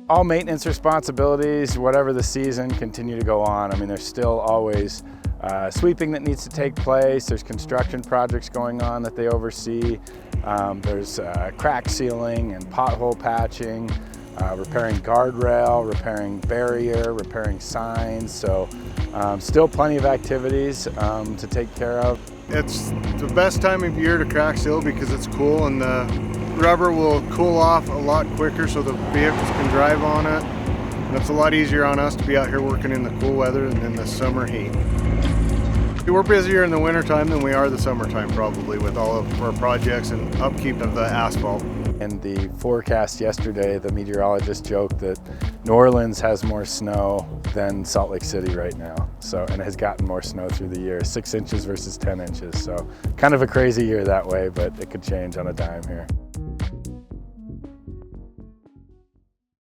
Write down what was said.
All maintenance responsibilities, whatever the season, continue to go on. I mean, there's still always sweeping that needs to take place. There's construction projects going on that they oversee. There's crack sealing and pothole patching, repairing guardrail, repairing barrier, repairing signs. So still plenty of activities to take care of. It's the best time of year to crack seal because it's cool and the rubber will cool off a lot quicker so the vehicles can drive on it. And it's a lot easier on us to be out here working in the cool weather than in the summer heat. We're busier in the wintertime than we are the summertime probably with all of our projects and upkeep of the asphalt. In the forecast yesterday, the meteorologist joked that New Orleans has more snow than Salt Lake City right now. And has gotten more snow through the year, 6 inches versus 10 inches. So kind of a crazy year that way, but it could change on a dime here.